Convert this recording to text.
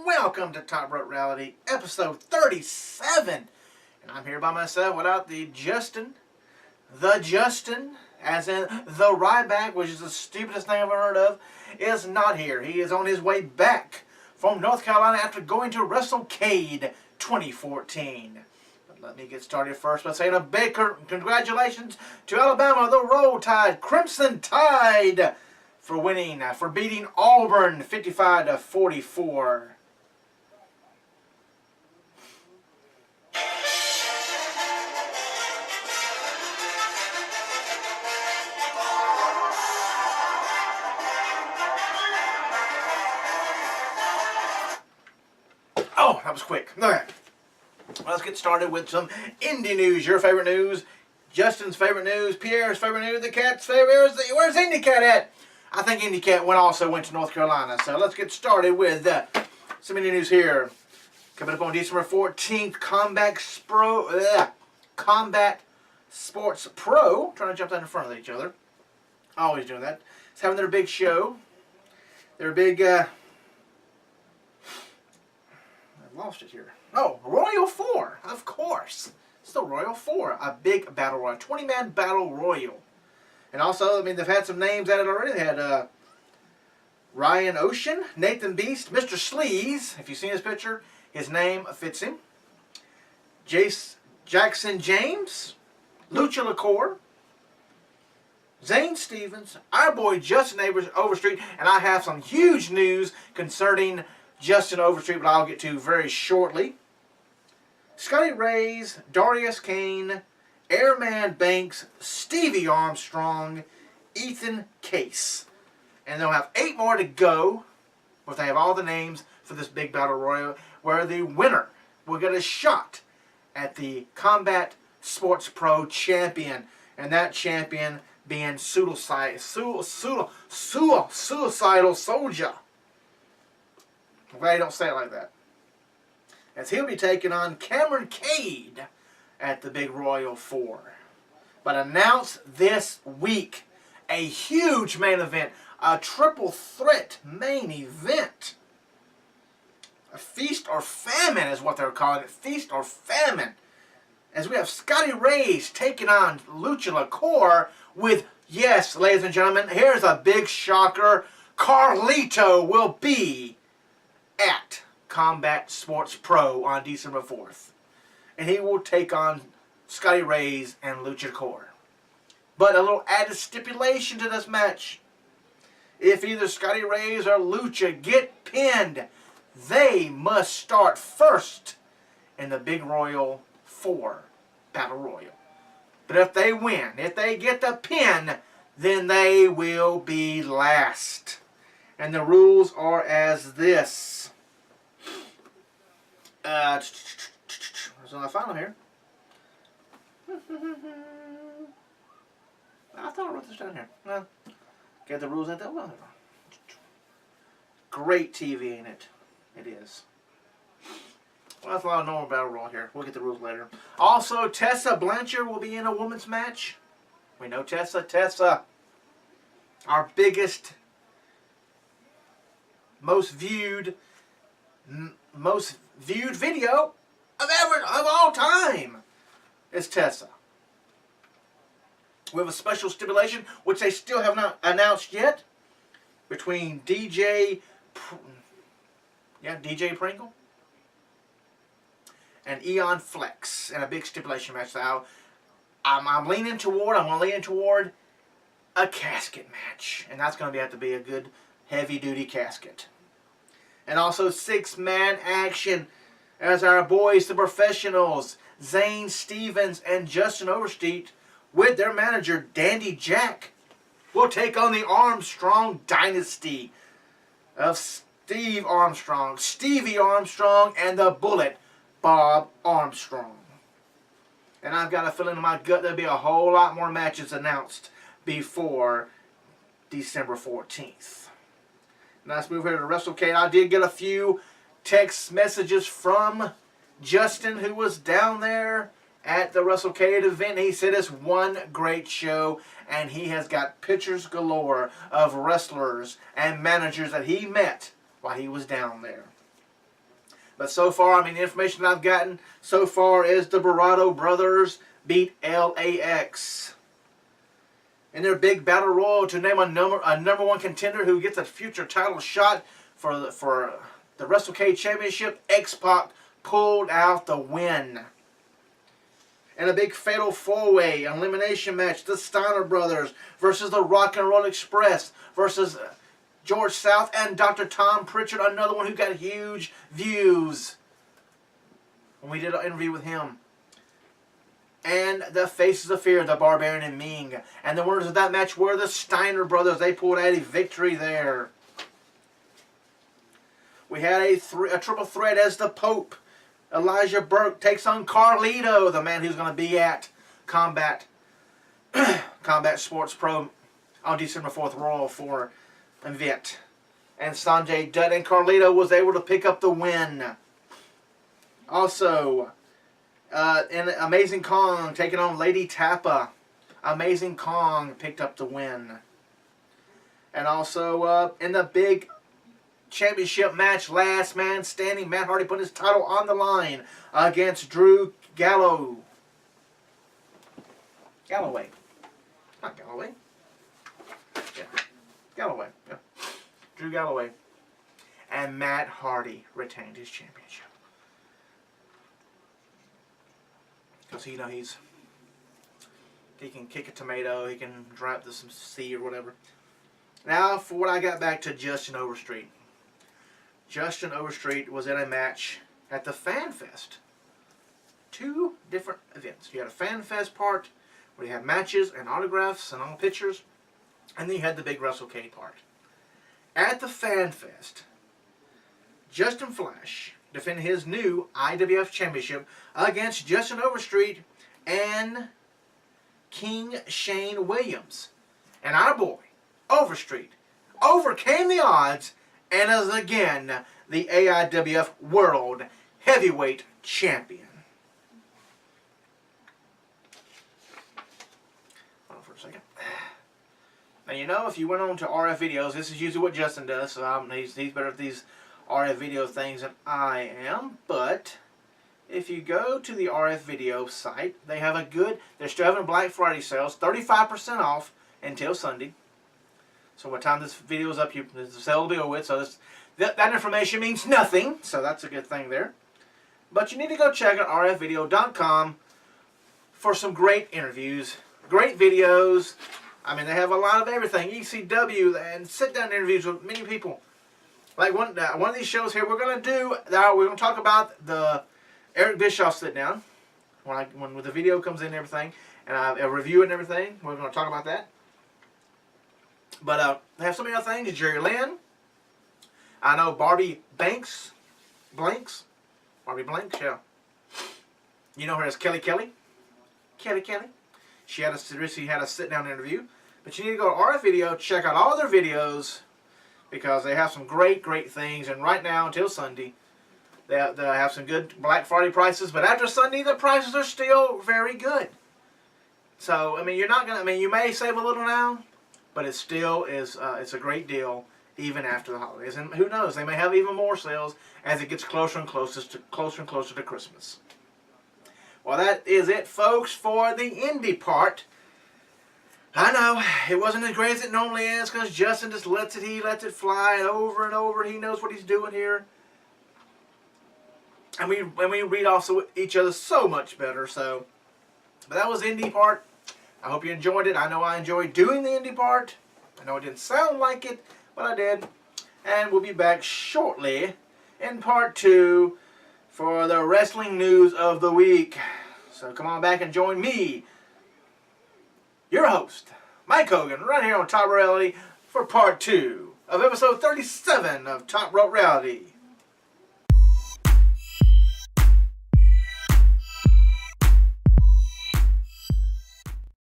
welcome to Top Rope Reality, episode 37. And I'm here by myself without the Justin, as in the Ryback, which is the stupidest thing I've ever heard of, is not here. He is on his way back from North Carolina after going to WrestleCade 2014. But let me get started first by saying a big congratulations to Alabama, the Roll Tide, Crimson Tide, for beating Auburn 55-44. Oh, that was quick. Okay. Let's get started with some Indy news. Your favorite news, Justin's favorite news, Pierre's favorite news, the cat's favorite. Where's Indy Cat at? I think Indy Cat also went to North Carolina. So let's get started with some Indy news here. Coming up on December 14th, Combat Sports Pro, trying to jump down in front of each other. Always doing that. It's having their big show. Their big, I lost it here. Oh, Royal 4, of course. It's the Royal 4, a big battle royal, 20-man battle royal. And also, I mean, they've had some names added already. They had Ryan Ocean, Nathan Beast, Mr. Sleaze. If you've seen his picture, his name fits him. Jackson James, Lucha Licore, Zane Stevens, our boy Justin Overstreet, and I have some huge news concerning Justin Overstreet, but I'll get to very shortly. Scotty Rays, Darius Kane, Airman Banks, Stevie Armstrong, Ethan Case. And they'll have 8 more to go, but they have all the names for this big battle royal, where the winner will get a shot at the Combat Sports Pro champion, and that champion being Suicidal Soldier. I'm glad you don't say it like that. As he'll be taking on Cameron Cade at the Big Royal 4. But announced this week, a huge main event, a triple threat main event. A feast or famine is what they're calling it, feast or famine. As we have Scotty Rays taking on Lucha Licore with, yes, ladies and gentlemen, here's a big shocker, Carlito will be at Combat Sports Pro on December 4th. And he will take on Scotty Rays and Lucha Licore. But a little added stipulation to this match. If either Scotty Rays or Lucha get pinned, they must start first in the Big Royal 4 Battle Royal. But if they win, if they get the pin, then they will be last. And the rules are as this. So I found them here. I thought I wrote this down here. Well, get the rules ain't that well. Great TV, ain't it? It is. Well, that's a lot of normal battle royal here. We'll get the rules later. Also, Tessa Blanchard will be in a women's match. We know Tessa. Tessa, our biggest, most viewed video of all time is Tessa. We have a special stipulation, which they still have not announced yet, between DJ Pringle and Eon Flex in a big stipulation match. So I'm going to lean toward a casket match, and that's going to have to be a good heavy-duty casket. And also 6-man action as our boys, the professionals, Zane Stevens and Justin Overstreet, with their manager, Dandy Jack, will take on the Armstrong dynasty of Stevie Armstrong, and the Bullet, Bob Armstrong. And I've got a feeling in my gut there'll be a whole lot more matches announced before December 14th. Now let's move here to WrestleCade. I did get a few text messages from Justin, who was down there at the WrestleCade event. He said it's one great show, and he has got pictures galore of wrestlers and managers that he met while he was down there. But so far, I mean, the information that I've gotten so far is the Barado brothers beat LAX in their big battle royal to name a number one contender who gets a future title shot for the WrestleCade Championship. X-Pac pulled out the win. In a big fatal four-way elimination match, the Steiner brothers versus the Rock and Roll Express versus George South and Dr. Tom Pritchard, another one who got huge views when we did an interview with him. And the Faces of Fear, the Barbarian and Ming. And the winners of that match were the Steiner brothers. They pulled out a victory there. We had a triple threat as the Pope. Elijah Burke takes on Carlito, the man who's going to be at Combat Sports Pro on December 4th, Royal 4 event. And Sanjay Dutt and Carlito was able to pick up the win. Also, in Amazing Kong taking on Lady Tappa. Amazing Kong picked up the win. And also in the big championship match, last man standing, Matt Hardy put his title on the line against Drew Galloway. Not Galloway. Yeah. Galloway. Yeah. Drew Galloway. And Matt Hardy retained his championship. Because he can kick a tomato, he can drop some seed or whatever. Now for what I got back to Justin Overstreet. Justin Overstreet was in a match at the Fan Fest. Two different events. You had a Fan Fest part where you had matches and autographs and all pictures. And then you had the big WrestleCade part. At the Fan Fest, Justin Flash defended his new IWF Championship against Justin Overstreet and King Shane Williams. And our boy, Overstreet, overcame the odds and is again the AIWF World Heavyweight Champion. Hold on for a second. Now, you know, if you went on to RF Videos, this is usually what Justin does, so he's better at these RF video things than I am, but if you go to the RF Video site, they have they're still having Black Friday sales, 35% off until Sunday. So by the time this video is up, the sale will be over with, so that information means nothing, so that's a good thing there. But you need to go check out rfvideo.com for some great interviews, great videos. I mean, they have a lot of everything, ECW, and sit-down interviews with many people. Like one of these shows here, we're going to talk about the Eric Bischoff sit-down, when the video comes in and everything, and a review and everything. We're going to talk about that. But they have so many other things. Jerry Lynn. I know Barbie Blanks, yeah. You know her as Kelly. Kelly. She recently had a sit-down interview. But you need to go to RF Video, check out all their videos, because they have some great things. And right now, until Sunday, they have some good Black Friday prices. But after Sunday, the prices are still very good. So, I mean, you may save a little now, but it still is, it's a great deal even after the holidays. And who knows, they may have even more sales as it gets closer and closer to Christmas. Well, that is it, folks, for the Indy part. I know, it wasn't as great as it normally is, because Justin just lets it fly over and over. He knows what he's doing here. And we read off each other so much better, so. But that was Indy part. I hope you enjoyed it. I know I enjoyed doing the Indy part. I know it didn't sound like it, but I did. And we'll be back shortly in part 2 for the wrestling news of the week. So come on back and join me, your host, Mike Hogan, right here on Top Reality for part 2 of episode 37 of Top Rope Reality.